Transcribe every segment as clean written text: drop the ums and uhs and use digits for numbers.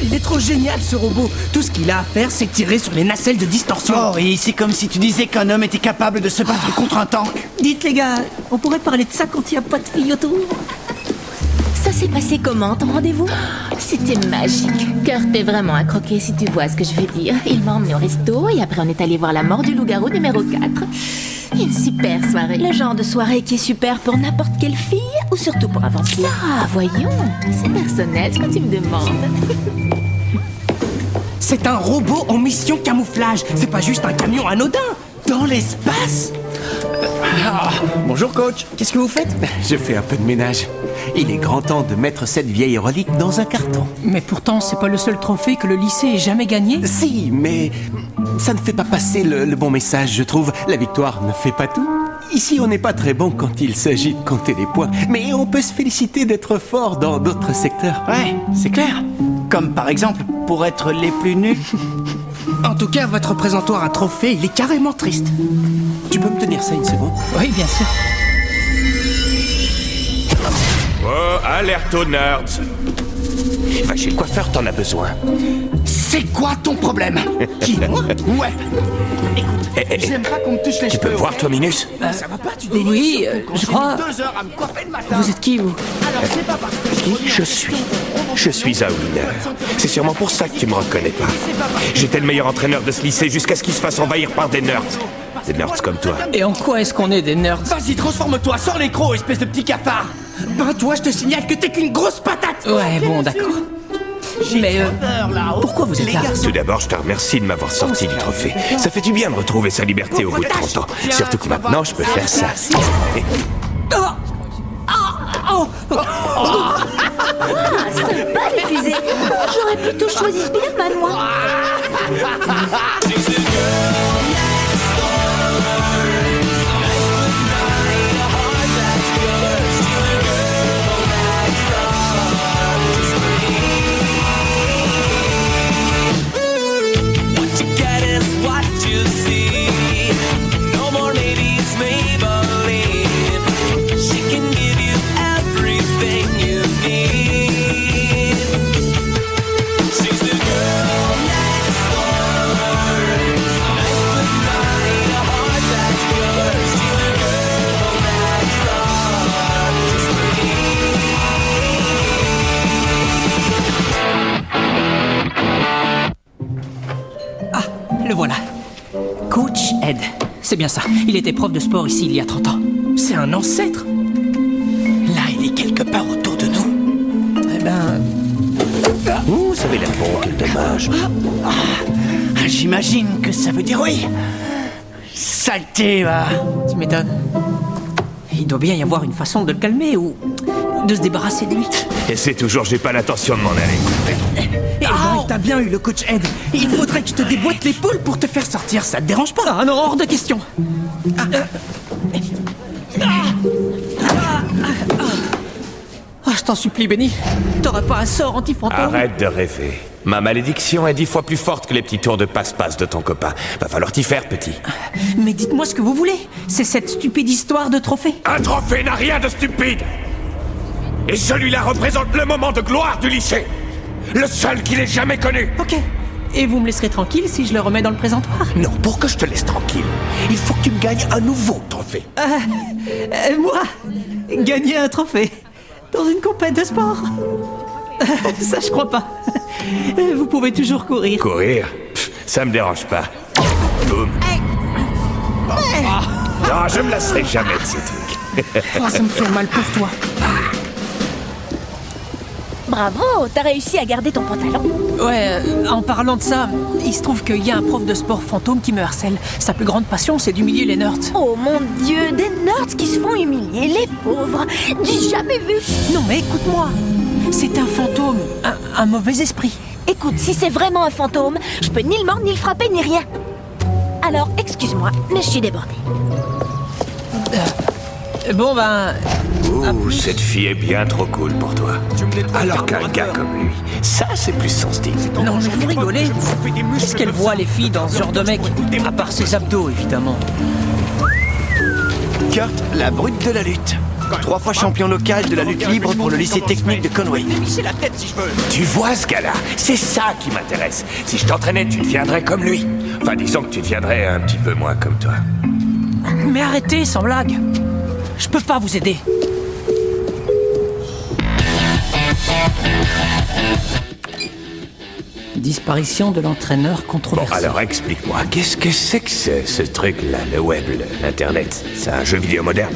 il est trop génial ce robot. Tout ce qu'il a à faire, c'est tirer sur les nacelles de distorsion. Oh, et c'est comme si tu disais qu'un homme était capable de se battre contre un tank. Dites les gars, on pourrait parler de ça quand il n'y a pas de filles autour. Ça s'est passé comment, ton rendez-vous? C'était magique. Kurt est vraiment à croquer, si tu vois ce que je veux dire. Il m'a emmené au resto et après on est allé voir La mort du loup-garou numéro 4. Une super soirée. Le genre de soirée qui est super pour n'importe quelle fille ou surtout pour un vampire. Ah, voyons, c'est personnel ce que tu me demandes. C'est un robot en mission camouflage. C'est pas juste un camion anodin. Dans l'espace? Bonjour coach, qu'est-ce que vous faites? Je fais un peu de ménage. Il est grand temps de mettre cette vieille relique dans un carton. Mais pourtant, c'est pas le seul trophée que le lycée ait jamais gagné. Si, mais ça ne fait pas passer le bon message, je trouve. La victoire ne fait pas tout. Ici, on n'est pas très bon quand il s'agit de compter les points, mais on peut se féliciter d'être fort dans d'autres secteurs. Ouais, c'est clair. Comme par exemple, pour être les plus nus. En tout cas, votre présentoir à trophée, il est carrément triste. Tu peux me tenir ça une seconde? Oui, bien sûr. Oh, alerte aux nerds. Va chez le coiffeur, t'en as besoin. C'est quoi ton problème? Qui, moi? Ouais. Écoute, j'aime pas qu'on me touche les Tu cheveux. peux me voir, toi, Minus? Ça va pas, tu délices. Oui, je crois... 2 heures à me coiffer le matin. Vous êtes qui, vous? Alors c'est pas parce que Qui je suis? Je suis un winner. C'est sûrement pour ça que tu me reconnais pas. J'étais le meilleur entraîneur de ce lycée jusqu'à ce qu'il se fasse envahir par des nerds. Des nerds comme toi. Et en quoi est-ce qu'on est des nerds? Vas-y, transforme-toi, sors les crocs, espèce de petit cafard. Ben toi, je te signale que t'es qu'une grosse patate. Ouais, bon, d'accord. Mais pourquoi vous êtes là? Tout d'abord, je te remercie de m'avoir sorti du trophée. Ça fait du bien de retrouver sa liberté au bout de 30 ans. Surtout que maintenant, je peux faire ça. Sympa les fusées. J'aurais plutôt choisi Spider-Man, moi. Le voilà. Coach Ed. C'est bien ça. Il était prof de sport ici il y a 30 ans. C'est un ancêtre. Là, il est quelque part autour de nous. Eh ben... Ouh, ça avait l'air bon, quel dommage. J'imagine que ça veut dire oui. Saleté, va. Tu m'étonnes. Il doit bien y avoir une façon de le calmer ou de se débarrasser de lui. Et c'est toujours, j'ai pas l'intention de m'en aller. Eh ben, t'as bien eu le coach Ed. Il faudrait que je te déboîte l'épaule pour te faire sortir. Ça te dérange pas? Ah non, hors de question. Je t'en supplie, Benny. T'auras pas un sort anti-fantôme? Arrête de rêver. Ma malédiction est 10 fois plus forte que les petits tours de passe-passe de ton copain. Va falloir t'y faire, petit. Mais dites-moi ce que vous voulez. C'est cette stupide histoire de trophée. Un trophée n'a rien de stupide. Et celui-là représente le moment de gloire du lycée. Le seul qu'il ait jamais connu. Ok. Et vous me laisserez tranquille si je le remets dans le présentoir? Non, pour que je te laisse tranquille, il faut que tu me gagnes un nouveau trophée. Moi, gagner un trophée dans une compète de sport? Ça, je crois pas. Vous pouvez toujours courir. Courir? Pff, ça me dérange pas. Boum. Non, je me lasserai jamais de ces trucs. Oh, ça me fait mal pour toi. Bravo, t'as réussi à garder ton pantalon. Ouais, en parlant de ça, il se trouve qu'il y a un prof de sport fantôme qui me harcèle. Sa plus grande passion, c'est d'humilier les nerds. Oh mon Dieu, des nerds qui se font humilier, les pauvres. Du jamais vu. Non, mais écoute-moi. C'est un fantôme, un mauvais esprit. Écoute, si c'est vraiment un fantôme, je peux ni le mordre, ni le frapper, ni rien. Alors, excuse-moi, mais je suis débordée. Bon, ben... Ouh, cette fille est bien trop cool pour toi. Alors qu'un gars comme lui, ça c'est plus son style. Non, mais vous rigolez. Qu'est-ce qu'elle voit, les filles, dans ce genre de mec? À part ses abdos, évidemment. Kurt, la brute de la lutte. 3 fois champion local de la lutte libre pour le lycée technique de Conway. Tu vois ce gars-là? C'est ça qui m'intéresse. Si je t'entraînais, tu deviendrais comme lui. Enfin, disons que tu deviendrais un petit peu moins comme toi. Mais arrêtez, sans blague. Je peux pas vous aider. Disparition de l'entraîneur controversé. Bon, alors explique-moi, qu'est-ce que c'est que ce truc-là, le web, l'internet? C'est un jeu vidéo moderne?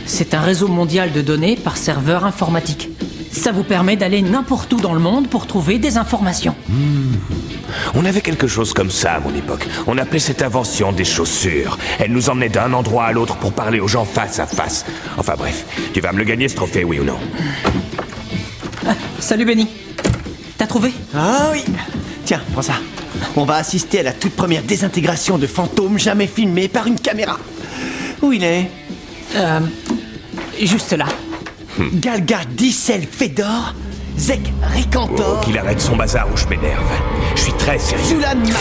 C'est un réseau mondial de données par serveur informatique. Ça vous permet d'aller n'importe où dans le monde pour trouver des informations. On avait quelque chose comme ça à mon époque. On appelait cette invention des chaussures. Elle nous emmenait d'un endroit à l'autre pour parler aux gens face à face. Enfin bref, tu vas me le gagner ce trophée, oui ou non? Ah, salut Benny. T'as trouvé? Ah oui. Tiens, prends ça. On va assister à la toute première désintégration de fantômes jamais filmée par une caméra. Où il est? Juste là. Galga Dicel Fedor, Zek Oh, Ricantor, qu'il arrête son bazar ou je m'énerve. Je suis très sérieux. Zulan Matrak.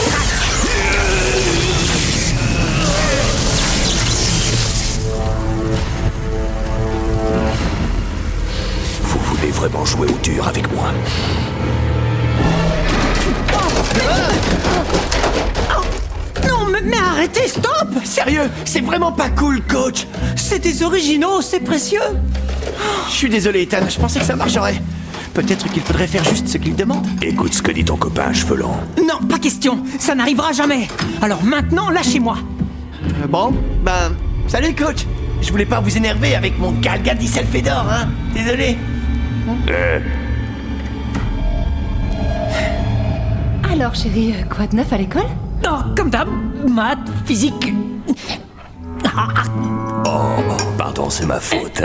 Vous voulez vraiment jouer au dur avec moi? Non, mais arrêtez, stop! Sérieux, c'est vraiment pas cool, coach. C'est des originaux, c'est précieux. Je suis désolé, Ethan, je pensais que ça marcherait. Peut-être qu'il faudrait faire juste ce qu'il demande. Écoute ce que dit ton copain, cheveux longs. Non, pas question. Ça n'arrivera jamais. Alors maintenant, lâchez-moi. Bon, ben, salut, coach. Je voulais pas vous énerver avec mon Galga Dicel Fedor, hein. Désolé. Alors, chérie, quoi de neuf à l'école? Oh, comme d'hab, maths, physique. Pardon, c'est ma faute.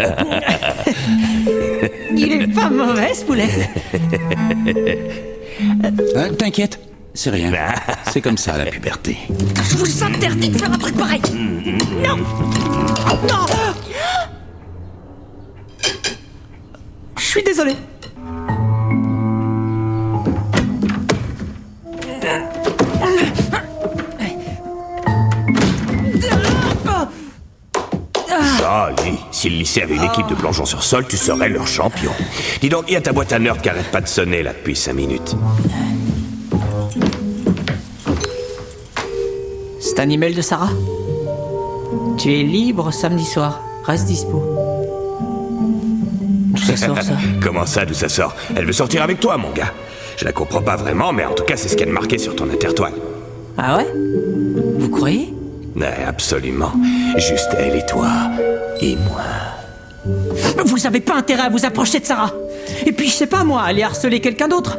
Il est pas mauvais, ce poulet. T'inquiète, c'est rien. C'est comme ça, la puberté. Je vous interdis de faire un truc pareil. Non. Non. Je suis désolé. Joli. Si le lycée avait une équipe de plongeons sur sol, tu serais leur champion. Dis donc, il y a ta boîte à nerd qui arrête pas de sonner là depuis 5 minutes. C'est un email de Sarah. Tu es libre samedi soir. Reste dispo. D'où ça sort, ça? Comment ça, d'où ça sort? Elle veut sortir avec toi, mon gars. Je la comprends pas vraiment, mais en tout cas, c'est ce qu'elle marquait sur ton intertoile. Ah ouais? Vous croyez? Ouais, absolument. Juste elle et toi. Et moi. Vous avez pas intérêt à vous approcher de Sarah. Et puis, je sais pas, moi, aller harceler quelqu'un d'autre.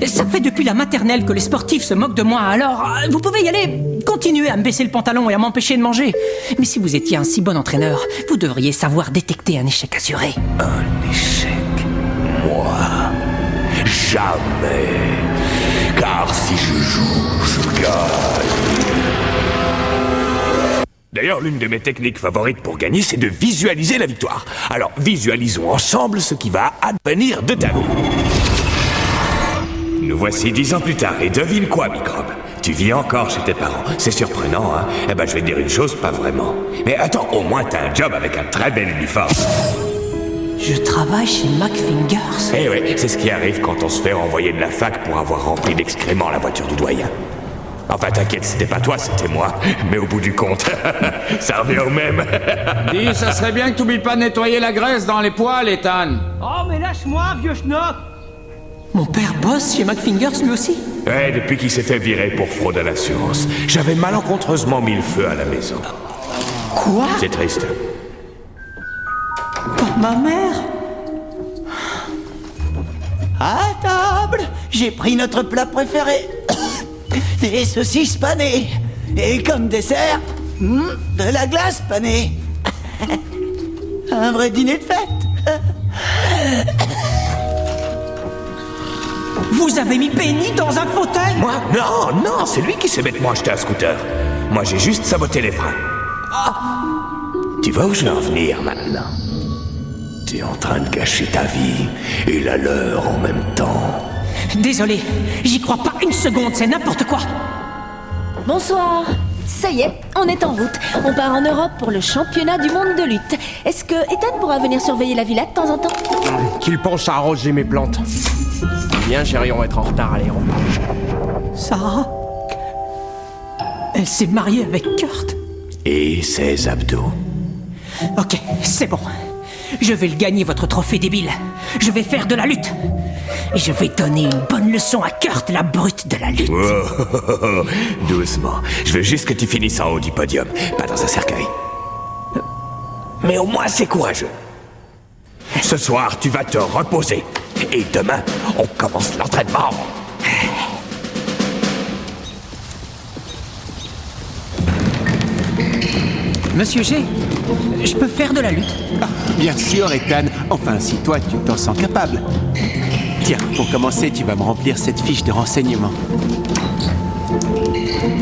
Ça fait depuis la maternelle que les sportifs se moquent de moi, alors vous pouvez y aller. Continuez à me baisser le pantalon et à m'empêcher de manger. Mais si vous étiez un si bon entraîneur, vous devriez savoir détecter un échec assuré. Un échec? Moi? Jamais. Car si je joue, je gagne. D'ailleurs, l'une de mes techniques favorites pour gagner, c'est de visualiser la victoire. Alors, visualisons ensemble ce qui va advenir de ta vie. Nous voici 10 ans plus tard, et devine quoi, Microbe? Tu vis encore chez tes parents. C'est surprenant, hein? Eh ben, je vais te dire une chose, pas vraiment. Mais attends, au moins t'as un job avec un très bel uniforme. Je travaille chez McFingers. Eh oui, c'est ce qui arrive quand on se fait renvoyer de la fac pour avoir rempli d'excréments la voiture du doyen. Enfin, t'inquiète, c'était pas toi, c'était moi. Mais au bout du compte, ça revient au même. Dis, ça serait bien que t'oublies pas de nettoyer la graisse dans les poêles, Ethan. Oh, mais lâche-moi, vieux schnock. Mon père bosse chez McFingers, lui aussi? Ouais, depuis qu'il s'est fait virer pour fraude à l'assurance. J'avais malencontreusement mis le feu à la maison. Quoi? C'est triste. Pour ma mère? À table, j'ai pris notre plat préféré. Des saucisses panées. Et comme dessert, de la glace panée. Un vrai dîner de fête. Vous avez mis Benny dans un fauteuil? Moi? Non, c'est lui qui s'est bêtement acheté un scooter. Moi, j'ai juste saboté les freins. Tu vois où je veux en venir maintenant? Tu es en train de gâcher ta vie et la leur en même temps. Désolé, j'y crois pas une seconde, c'est n'importe quoi. Bonsoir. Ça y est, on est en route. On part en Europe pour le championnat du monde de lutte. Est-ce que Ethan pourra venir surveiller la villa de temps en temps? Qu'il pense à arroser mes plantes. Bien, chérie, on va être en retard à l'aéroport. Sarah? Elle s'est mariée avec Kurt? Et ses abdos. Ok, c'est bon. Je vais le gagner, votre trophée débile. Je vais faire de la lutte. Et je vais donner une bonne leçon à Kurt, la brute de la lutte. Oh, doucement. Je veux juste que tu finisses en haut du podium, pas dans un cercueil. Mais au moins, c'est courageux. Ce soir, tu vas te reposer. Et demain, on commence l'entraînement. Monsieur G, je peux faire de la lutte. Ah, bien sûr, Ethan. Enfin, si toi, tu t'en sens capable. Tiens, pour commencer, tu vas me remplir cette fiche de renseignement.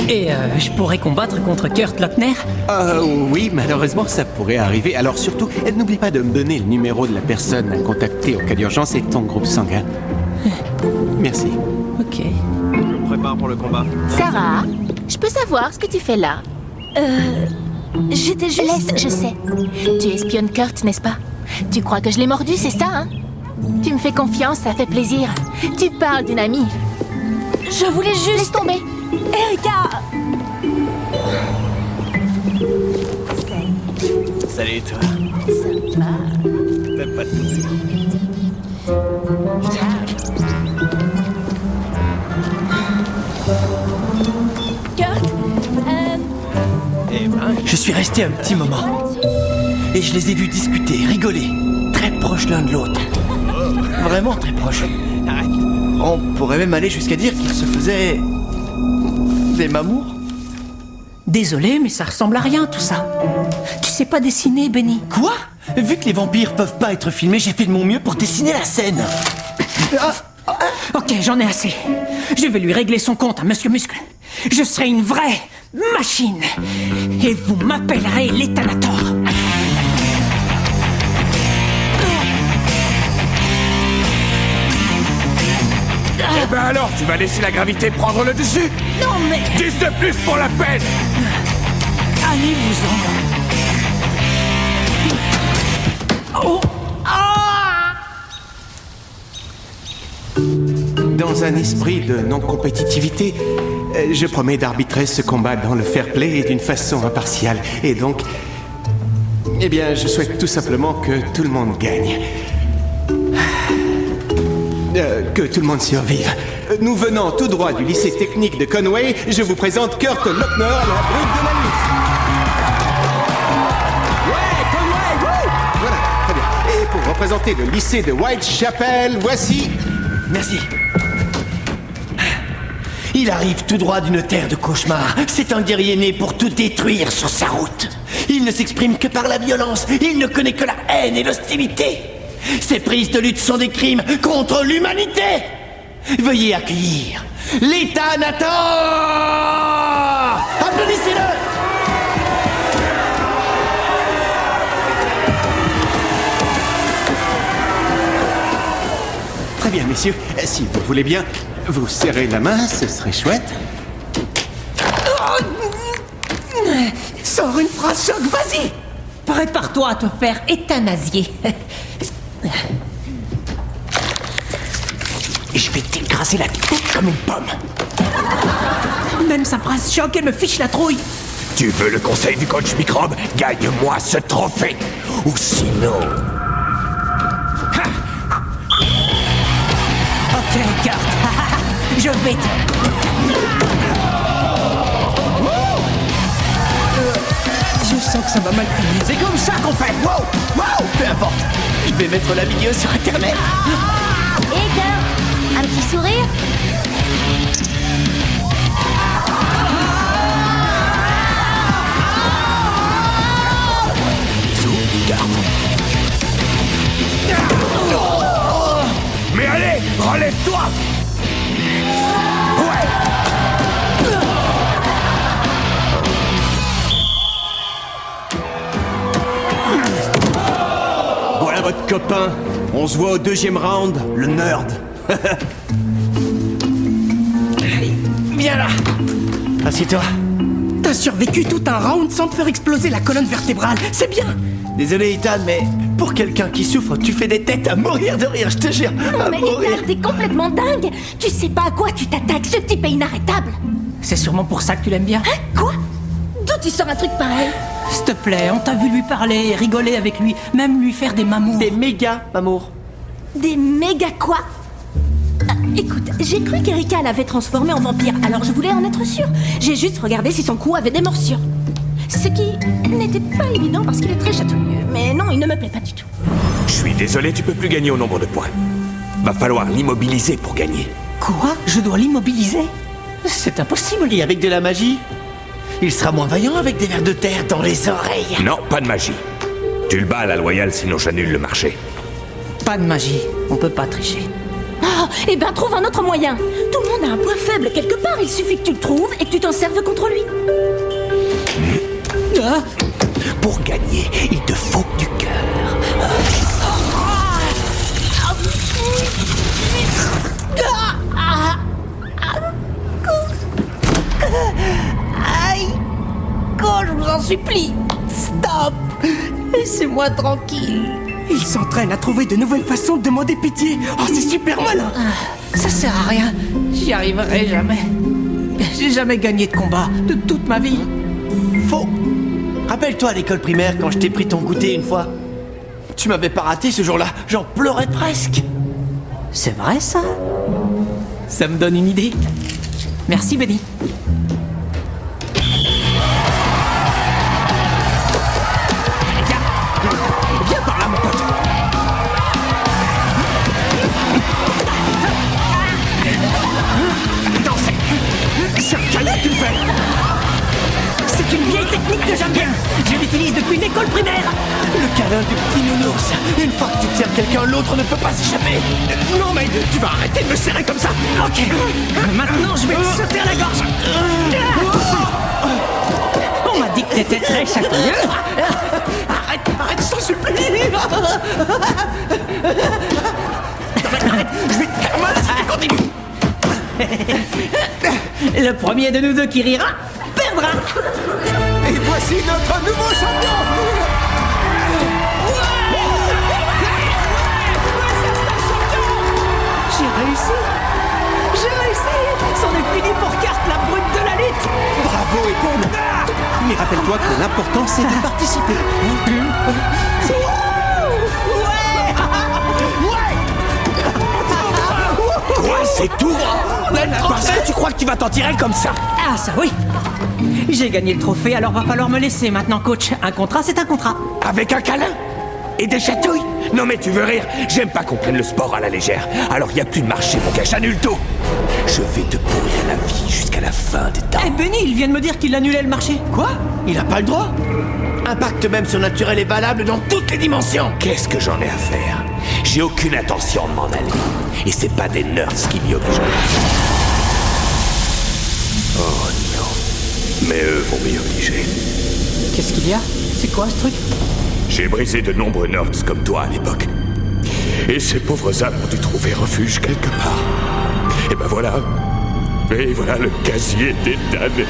Et je pourrais combattre contre Kurt Lochner? Oui, malheureusement, ça pourrait arriver. Alors surtout, n'oublie pas de me donner le numéro de la personne à contacter en cas d'urgence et ton groupe sanguin. Merci. Ok. Je me prépare pour le combat. Sarah, je peux savoir ce que tu fais là? J'étais juste... Laisse, je sais. Tu espionnes Kurt, n'est-ce pas? Tu crois que je l'ai mordu, c'est ça, hein? Tu me fais confiance, ça fait plaisir. Tu parles d'une amie. Je voulais juste... Laisse tomber. Erika! Salut, toi. Ça va. T'as pas tout. Kurt? Eh ben, Je suis resté un petit moment. Et je les ai vus discuter, rigoler. Très proches l'un de l'autre. Vraiment très proches. arrête. On pourrait même aller jusqu'à dire qu'ils se faisaient... des mamours. Désolé, mais ça ressemble à rien tout ça. Tu sais pas dessiner, Benny. Quoi? Vu que les vampires peuvent pas être filmés, j'ai fait de mon mieux pour dessiner la scène. Ok, j'en ai assez. Je vais lui régler son compte à Monsieur Muscle. Je serai une vraie machine. Et vous m'appellerez l'Ethanator. Eh ben alors, tu vas laisser la gravité prendre le dessus? Non mais... 10 de plus pour la peine! Allez-vous-en. Oh. Dans un esprit de non-compétitivité, je promets d'arbitrer ce combat dans le fair play et d'une façon impartiale. Et donc... Eh bien, je souhaite tout simplement que tout le monde gagne. Que tout le monde survive. Nous venant tout droit du lycée technique de Conway, je vous présente Kurt Lochner, la brute de la lutte. Ouais, Conway, wouh! Voilà, très bien. Et pour représenter le lycée de Whitechapel, voici... Merci. Il arrive tout droit d'une terre de cauchemars. C'est un guerrier né pour tout détruire sur sa route. Il ne s'exprime que par la violence. Il ne connaît que la haine et l'hostilité. Ses prises de lutte sont des crimes contre l'humanité. Veuillez accueillir l'Ethanator. Applaudissez-le. Très bien, messieurs. Si vous voulez bien, vous serrez la main, ce serait chouette. Sors une phrase choc, vas-y. Prépare-toi à te faire euthanasier. Et je vais t'écraser la tête comme une pomme. Même sa phrase choc, elle me fiche la trouille. Tu veux le conseil du coach Microbe? Gagne-moi ce trophée! Ou sinon... Ok, Kurt. Je vais te... Je sens que ça va mal finir. C'est comme ça qu'on fait. Wow, wow, peu importe. Je vais mettre la vidéo sur Internet. Et Kurt? Un petit sourire? Mais allez, relève-toi! Ouais! Voilà votre copain. On se voit au 2e round, le nerd. Viens là. Assieds-toi. T'as survécu tout un round sans te faire exploser la colonne vertébrale, c'est bien. Désolé, Ethan, mais pour quelqu'un qui souffre, tu fais des têtes à mourir de rire, je te jure. À Mais mourir. Ethan, t'es complètement dingue. Tu sais pas à quoi tu t'attaques, ce type est inarrêtable. C'est sûrement pour ça que tu l'aimes bien. Hein? Quoi? D'où tu sors un truc pareil? S'il te plaît, on t'a vu lui parler et rigoler avec lui, même lui faire des mamours. Des méga amours. Des méga quoi? Écoute, j'ai cru qu'Erika l'avait transformé en vampire, alors je voulais en être sûre. J'ai juste regardé si son cou avait des morsures. Ce qui n'était pas évident parce qu'il est très chatouilleux. Mais non, il ne me plaît pas du tout. Je suis désolé, tu peux plus gagner au nombre de points. Va falloir l'immobiliser pour gagner. Quoi? Je dois l'immobiliser? C'est impossible. Et avec de la magie, il sera moins vaillant avec des vers de terre dans les oreilles. Non, pas de magie. Tu le bats à la loyale, sinon j'annule le marché. Pas de magie, on peut pas tricher. Oh, eh ben trouve un autre moyen. Tout le monde a un point faible quelque part, il suffit que tu le trouves et que tu t'en serves contre lui. Ah, Pour gagner, il te faut du cœur. Aïe! Oh, je vous en supplie, stop! Laissez-moi tranquille. Il s'entraîne à trouver de nouvelles façons de demander pitié. Oh, c'est super malin. ça sert à rien. J'y arriverai jamais. J'ai jamais gagné de combat de toute ma vie. Faux. Rappelle-toi à l'école primaire quand je t'ai pris ton goûter une fois. Tu m'avais pas raté ce jour-là, j'en pleurais presque. C'est vrai ça? Ça me donne une idée. Merci Benny. Viens par là, mon pote. Attends, c'est un câlin que tu me fais. C'est une vieille technique que j'aime bien. Je l'utilise depuis l'école primaire. Le câlin du petit nounours. Une fois que tu tiens quelqu'un, l'autre ne peut pas s'échapper. Non, mais tu vas arrêter de me serrer comme ça. Ok. Maintenant, je vais te sauter à la gorge. On m'a dit que t'étais très chatoyeux. Arrête, je t'en supplie. Arrête, je vais te faire mal si tu continues. Le premier de nous deux qui rira perdra. Et voici notre nouveau champion. J'ai réussi. C'en est fini pour Carte, la brute de la lutte. Bravo, Ethan. Mais rappelle-toi que l'important, c'est de participer. Quoi, c'est tout? Parce que tu crois que tu vas t'en tirer comme ça. Ah ça oui. J'ai gagné le trophée, alors va falloir me laisser maintenant, coach. Un contrat, c'est un contrat. Avec un câlin? Et des chatouilles? Non mais tu veux rire? J'aime pas qu'on prenne le sport à la légère. Alors y a plus de marché, mon gars, j'annule tout. Je vais te pourrir la vie jusqu'à la fin des temps. Eh Benny, il vient de me dire qu'il annulait le marché. Quoi? Il a pas le droit? Un pacte même surnaturel est valable dans toutes les dimensions. Qu'est-ce que j'en ai à faire? J'ai aucune intention de m'en aller. Et c'est pas des nerds qui m'y obligent. Oh non. Mais eux vont m'y obliger. Qu'est-ce qu'il y a? C'est quoi ce truc? J'ai brisé de nombreux nerds comme toi à l'époque. Et ces pauvres âmes ont dû trouver refuge quelque part. Et ben voilà. Et voilà le casier des damnés.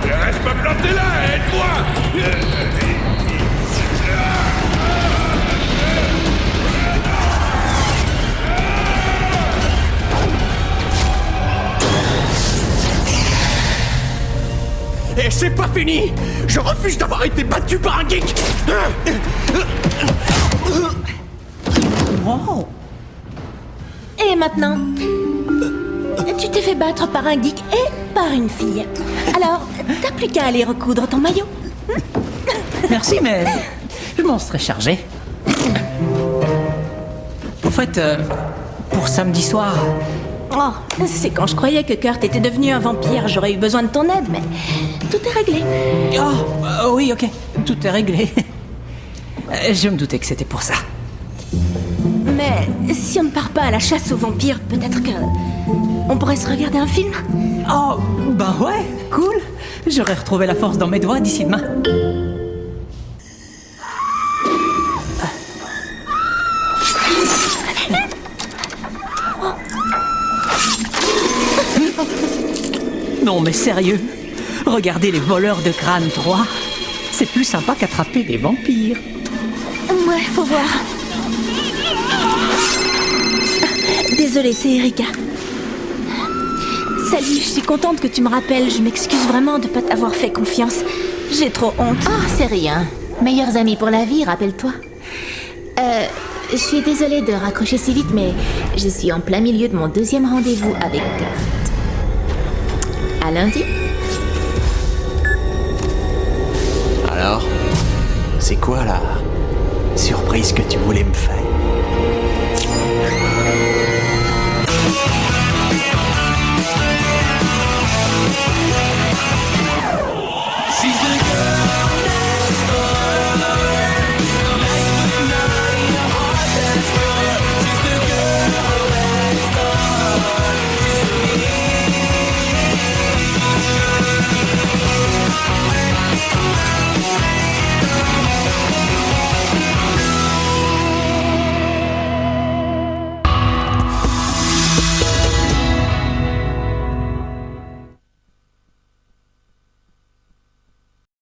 Reste pas planté là, aide-moi! Et c'est pas fini. Je refuse d'avoir été battu par un geek. Oh. Et maintenant, tu t'es fait battre par un geek et par une fille. Alors, t'as plus qu'à aller recoudre ton maillot. Merci, mais je m'en serais chargé. Au fait, pour samedi soir, Oh, c'est quand je croyais que Kurt était devenu un vampire, j'aurais eu besoin de ton aide, mais tout est réglé. oh, oui, ok, tout est réglé. Je me doutais que c'était pour ça. Mais si on ne part pas à la chasse aux vampires, peut-être que on pourrait se regarder un film. Oh, bah ouais, cool. J'aurais retrouvé la force dans mes doigts d'ici demain. Non mais sérieux, regardez les voleurs de crâne 3. C'est plus sympa qu'attraper des vampires. Ouais, faut voir. Désolée, c'est Erika. Salut, je suis contente que tu me rappelles. Je m'excuse vraiment de pas t'avoir fait confiance. J'ai trop honte. Oh, c'est rien. Meilleurs amis pour la vie, rappelle-toi. Je suis désolée de raccrocher si vite, mais je suis en plein milieu de mon deuxième rendez-vous avec Kurt. À lundi. Alors, c'est quoi la surprise que tu voulais me faire?